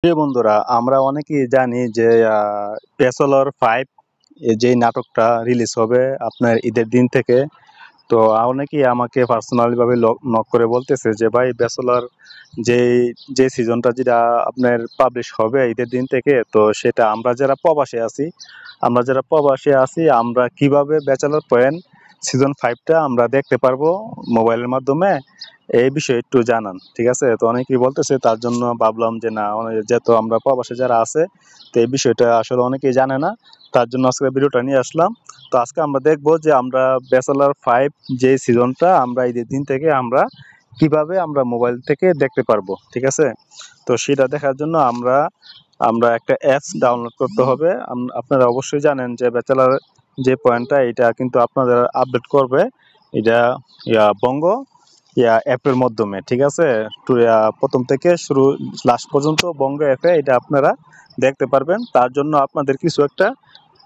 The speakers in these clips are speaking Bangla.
প্রিয় বন্ধুরা, আমরা অনেকেই জানি যে ব্যাচেলর 5 যেই নাটকটা রিলিজ হবে আপনার ঈদের দিন থেকে। তো অনেকেই আমাকে পার্সোনালি ভাবে নক করে বলতেছে যে ভাই ব্যাচেলর যেই যে সিজনটা যেটা আপনার পাবলিশ হবে ঈদের দিন থেকে, তো সেটা আমরা যারা প্রবাসী আছি আমরা কিভাবে ব্যাচেলর পয়েন্ট সিজন 5টা আমরা দেখতে পারবো মোবাইলের মাধ্যমে, এই বিষয়ে একটু জানান। ঠিক আছে, তো অনেকেই বলতেছে, তার জন্য ভাবলাম যে না, যেহেতু আমরা প্রবাসে যারা আছে, তো এই বিষয়টা আসলে অনেকেই জানে না, তার জন্য আজকে ভিডিওটা নিয়ে আসলাম। তো আজকে আমরা দেখবো যে আমরা ব্যাচেলর 5 যে সিজনটা আমরা ঈদের দিন থেকে আমরা কিভাবে আমরা মোবাইল থেকে দেখতে পারবো। ঠিক আছে, তো সেটা দেখার জন্য আমরা আমরা একটা অ্যাপস ডাউনলোড করতে হবে। আপনারা অবশ্যই জানেন যে ব্যাচেলর যে পয়েন্টটা এটা কিন্তু আপনাদের আপডেট করবে এটা বঙ্গ অ্যাপের মাধ্যমে। ঠিক আছে, প্রথম থেকে শুরু লাস্ট পর্যন্ত বঙ্গ অ্যাপে এটা আপনারা দেখতে পারবেন। তার জন্য আপনাদের কিছু একটা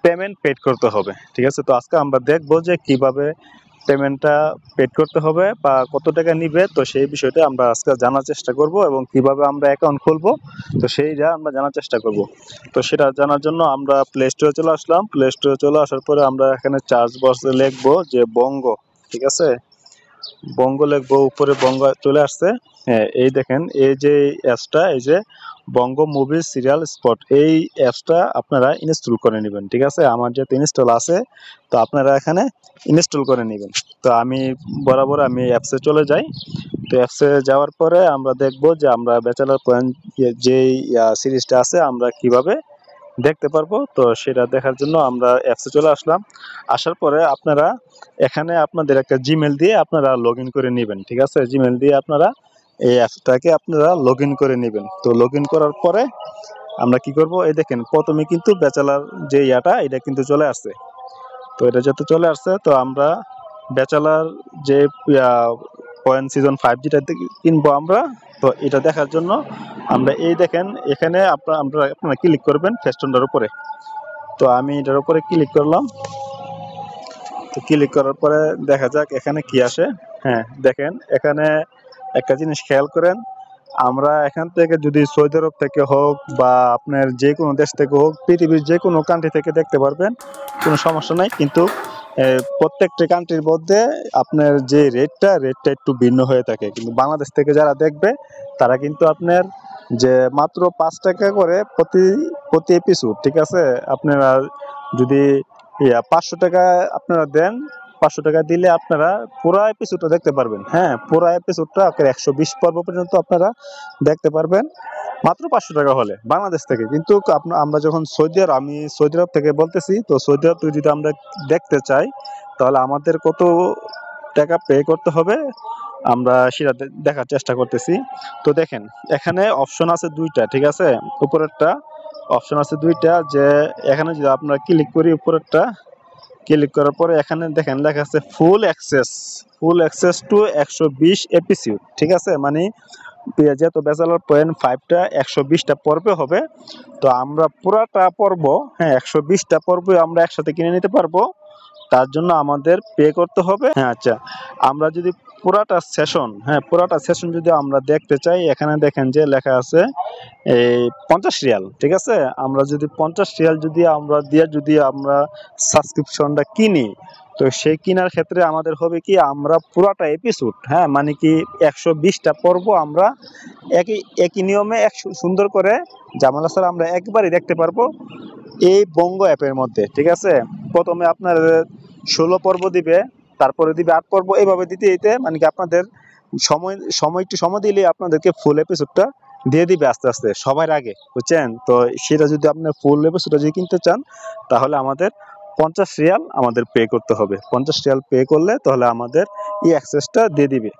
পেমেন্ট পেড করতে হবে। ঠিক আছে, তো আজকে আমরা দেখবো যে কিভাবে পেমেন্টটা পেড করতে হবে বা কত টাকা নিবে, তো সেই বিষয়টা আমরা আজকে জানার চেষ্টা করব এবং কিভাবে আমরা অ্যাকাউন্ট খুলবো, তো সেইটা আমরা জানার চেষ্টা করব। তো সেটা জানার জন্য আমরা প্লে স্টোরে চলে আসলাম। প্লে স্টোরে চলে আসার পরে আমরা এখানে চার্জ বক্সে লিখবো যে বঙ্গ। ঠিক আছে, বঙ্গ লিখবো, উপরে বঙ্গ চলে আসছে। হ্যাঁ, এই দেখেন, এই যে অ্যাপসটা, এই যে বঙ্গ মুভি সিরিয়াল স্পট, এই অ্যাপসটা আপনারা ইনস্টল করে নেবেন। ঠিক আছে, আমার যেহেতু ইনস্টল আছে, তো আপনারা এখানে ইনস্টল করে নেবেন। তো আমি বরাবর আমি অ্যাপসে চলে যাই। তো অ্যাপসে যাওয়ার পরে আমরা দেখব যে আমরা ব্যাচেলর পয়েন্ট যেই সিরিজটা আছে আমরা কিভাবে দেখতে পারবো। তো সেটা দেখার জন্য আমরা অ্যাপসে চলে আসলাম। আসার পরে আপনারা এখানে আপনাদের একটা জিমেল দিয়ে আপনারা লগ ইন করে নেবেন। ঠিক আছে, জিমেল দিয়ে আপনারা এই অ্যাপসটাকে আপনারা লগ ইন করে নেবেন। তো লগ ইন করার পরে আমরা কি করব, এই দেখেন প্রথমে কিন্তু ব্যাচেলার যে এটা কিন্তু চলে আসছে। তো এটা যেহেতু চলে আসছে, তো আমরা ব্যাচেলার যে পয়েন্ট সিজন 5 যেটা কিনবো আমরা, তো এটা দেখার জন্য আমরা এই দেখেন এখানে আপনারা ক্লিক করবেন ফেস্টনটার উপরে। তো আমি এটার উপরে ক্লিক করলাম। তো ক্লিক করার পরে দেখা যাক এখানে কি আসে। হ্যাঁ, দেখেন এখানে একটা জিনিস খেয়াল করেন, আমরা এখান থেকে যদি সৌদি আরব থেকে হোক বা আপনার যে কোনো দেশ থেকে হোক, পৃথিবীর যে কোনো কান্ট্রি থেকে দেখতে পারবেন, কোনো সমস্যা নাই। কিন্তু প্রত্যেকটা কান্ট্রির মধ্যে আপনার যে রেটটা একটু ভিন্ন হয়ে থাকে। কিন্তু বাংলাদেশ থেকে যারা দেখবে তারা কিন্তু আপনার যে মাত্র 5 টাকা করে প্রতি প্রতি এপিসোড। ঠিক আছে, আপনারা যদি 500 টাকা আপনারা দেন, 500 টাকা দিলে আপনারা পুরো এপিসোডটা দেখতে পারবেন। হ্যাঁ, পুরো এপিসোডটা 120 পর্ব পর্যন্ত আপনারা দেখতে পারবেন মাত্র 500 টাকা হলে বাংলাদেশ থেকে। কিন্তু আমরা যখন আমি সৌদি আরব থেকে বলতেছি, তো সৌদি আরব থেকে যদি আমরা দেখতে চাই তাহলে আমাদের কত টাকা পে করতে হবে আমরা সেটা দেখার চেষ্টা করতেছি। তো দেখেন এখানে অপশন আছে দুইটা। ঠিক আছে, উপরেরটা অপশন আছে দুইটা, যে এখানে যদি আমরা ক্লিক করি উপরেরটা, ক্লিক করার পরে এখানে দেখেন লেখা আছে ফুল অ্যাক্সেস টু 120 এপিসোড। ঠিক আছে, মানে যেহেতু ব্যাচেলর পয়েন্ট 5টা 120টা পর্বে হবে, তো আমরা পুরাটা পর্ব, হ্যাঁ 120টা পর্ব আমরা একসাথে কিনে নিতে পারবো। তার জন্য আমাদের পে করতে হবে। হ্যাঁ, আচ্ছা, আমরা যদি পুরাটা সেশন যদি আমরা দেখতে চাই, এখানে দেখেন যে লেখা আছে এই 50 রিয়াল। ঠিক আছে, আমরা যদি 50 রিয়াল যদি আমরা সাবস্ক্রিপশনটা কিনি, তো সেই কেনার ক্ষেত্রে আমাদের হবে কি, আমরা পুরাটা এপিসোড, হ্যাঁ মানে কি 120টা পর্ব আমরা একই একই নিয়মে সুন্দর করে জামালা ছাড়া আমরা একবারই দেখতে পারবো এই বঙ্গ অ্যাপের মধ্যে। ঠিক আছে, প্রথমে আপনার 16 পর্ব দিবে, তারপরে দিবে 8 পর্ব, এইভাবে দিতে দিতে মানে কি আপনাদের একটু সময় দিলে আপনাদেরকে ফুল এপিসোডটা দিয়ে দিবে আস্তে আস্তে সবার আগে, বুঝছেন? তো সেটা যদি আপনার ফুল এপিসোডটা যদি কিনতে চান, তাহলে আমাদের 50 রিয়াল আমাদের পে করতে হবে। 50 রিয়াল পে করলে তাহলে আমাদের এই অ্যাক্সেসটা দিয়ে দিবে।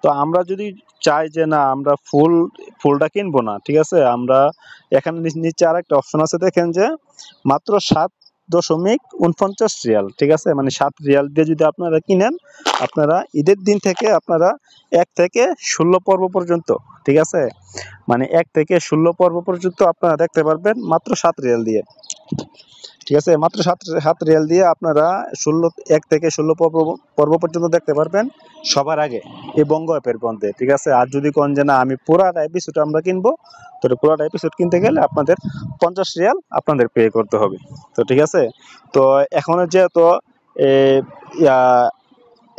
তো আমরা যদি চাই যে না আমরা ফুলটা কিনবো না, ঠিক আছে, আমরা এখানে নিচে আর একটা অপশন আছে, দেখেন যে মাত্র 7.49 রিয়াল। ঠিক আছে, মানে 7 রিয়াল দিয়ে যদি আপনারা কিনেন, আপনারা ঈদের দিন থেকে আপনারা 1 থেকে 16 পর্ব পর্যন্ত, ঠিক আছে, মানে 1 থেকে 16 পর্ব পর্যন্ত আপনারা দেখতে পারবেন মাত্র 7 রিয়াল দিয়ে। ঠিক আছে, মাত্র 7 রিয়াল দিয়ে আপনারা 1 থেকে 16 পর্ব পর্যন্ত দেখতে পারবেন সবার আগে এই বঙ্গ অ্যাপের মধ্যে, ঠিক আছে। আর যদি কোন যে না আমি পুরাটা এপিসোড আমরা কিনবো, তো পুরাটা এপিসোড কিনতে গেলে আপনাদের 50 রিয়াল আপনাদের পে করতে হবে। তো ঠিক আছে, তো এখনো যেহেতু এ, ইয়া,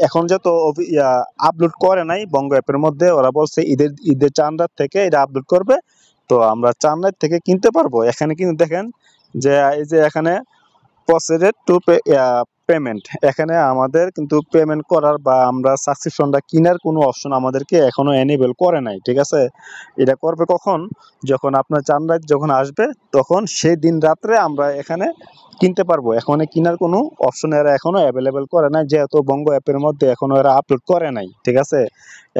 এখন যেহেতু আপলোড করে নাই বঙ্গ অ্যাপের মধ্যে, ওরা বলছে ঈদের চাঁদ রাত থেকে এটা আপলোড করবে। তো আমরা চাঁদ রাত থেকে কিনতে পারবো। এখানে কিন্তু দেখেন যে এই যে এখানে প্রসিডেড টু পেমেন্ট, এখানে আমাদের কিন্তু পেমেন্ট করার বা আমরা সাবস্ক্রিপশনটা কেনার কোনো অপশন আমাদেরকে এখনো এনেবল করে নাই, ঠিক আছে। এটা করবে কখন, যখন আপনার চাঁদ রাত যখন আসবে তখন সেই দিন রাত্রে আমরা এখানে কিনতে পারবো। এখানে কেনার কোনো অপশন এরা এখনো অ্যাভেলেবেল করে নাই, যেহেতু বঙ্গ অ্যাপের মধ্যে এখনো এরা আপলোড করে নাই, ঠিক আছে।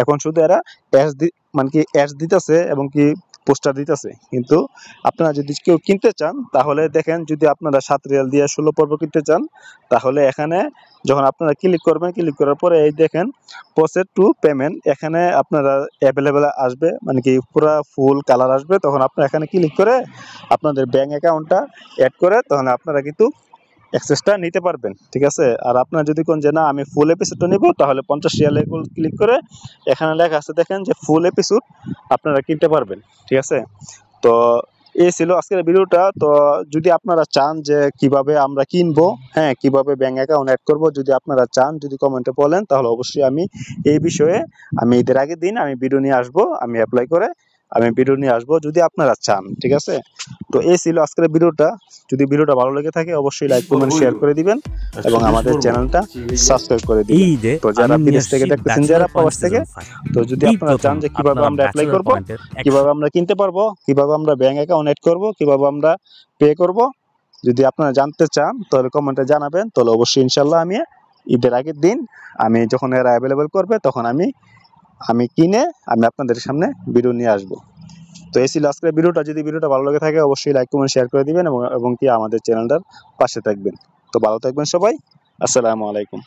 এখন শুধু এরা মানে কি অ্যাডস দিতেছে এবং কি পোস্টার দিতেছে। কিন্তু আপনারা যদি কেউ কিনতে চান তাহলে দেখেন, যদি আপনারা 7 রিয়াল দিয়ে 16 পর্ব কিনতে চান, তাহলে এখানে যখন আপনারা ক্লিক করবেন, ক্লিক করার পরে এই দেখেন প্রসেস টু পেমেন্ট, এখানে আপনারা অ্যাভেলেবেল আসবে, মানে কি পুরো ফুল কালার আসবে। তখন আপনারা এখানে ক্লিক করে আপনাদের ব্যাংক অ্যাকাউন্টটা অ্যাড করে তখন আপনারা কিন্তু অ্যাক্সেসটা নিতে পারবেন, ঠিক আছে। আর আপনারা যদি কোন যে না আমি ফুল এপিসোডটা নিব, তাহলে 50 রিয়ালে ক্লিক করে এখানে লেখা আছে দেখেন যে ফুল এপিসোড আপনারা কিনতে পারবেন, ঠিক আছে। তো এই ছিল আজকের ভিডিওটা। তো যদি আপনারা চান যে কিভাবে আমরা কিনবো, হ্যাঁ কিভাবে ব্যাংক অ্যাকাউন্ট অ্যাড করব, যদি আপনারা চান যদি কমেন্টে বলেন, তাহলে অবশ্যই আমি এই বিষয়ে আমি ঈদের আগের দিন আমি ভিডিও নিয়ে আসবো, আমি অ্যাপ্লাই করে আমি ভিডিও নিয়ে আসবো যদি আপনারা চান, ঠিক আছে। তো এই ছিল আজকের ভিডিওটা। যদি ভিডিওটা ভালো লেগে থাকে অবশ্যই লাইক কমেন্ট শেয়ার করে দিবেন এবং আমাদের চ্যানেলটা সাবস্ক্রাইব করে দিবেন। তো যারা বিদেশ থেকে দেখতেছেন, যারা প্রবাস থেকে, তো যদি আপনারা চান যে কিভাবে আমরা অ্যাপ্লাই করব, কিভাবে আমরা কিনতে পারবো, কিভাবে আমরা ব্যাংক অ্যাকাউন্ট অ্যাড করব, কিভাবে আমরা পে করব, যদি আপনারা জানতে চান তাহলে কমেন্টে জানাবেন। তাহলে অবশ্যই ইনশাল্লাহ আমি ঈদের আগের দিন আমি যখন এরা অ্যাভেলেবেল করবে তখন আমি কিনে আমি আপনাদের সামনে ভিডিও নিয়ে আসবো। তো এই ছিল আজকের ভিডিওটা। যদি ভিডিওটা ভালো লাগে থাকে অবশ্যই লাইক কমেন্ট শেয়ার করে দিবেন এবং কি আমাদের চ্যানেলটার পাশে থাকবেন। তো ভালো থাকবেন সবাই, আসসালামু আলাইকুম।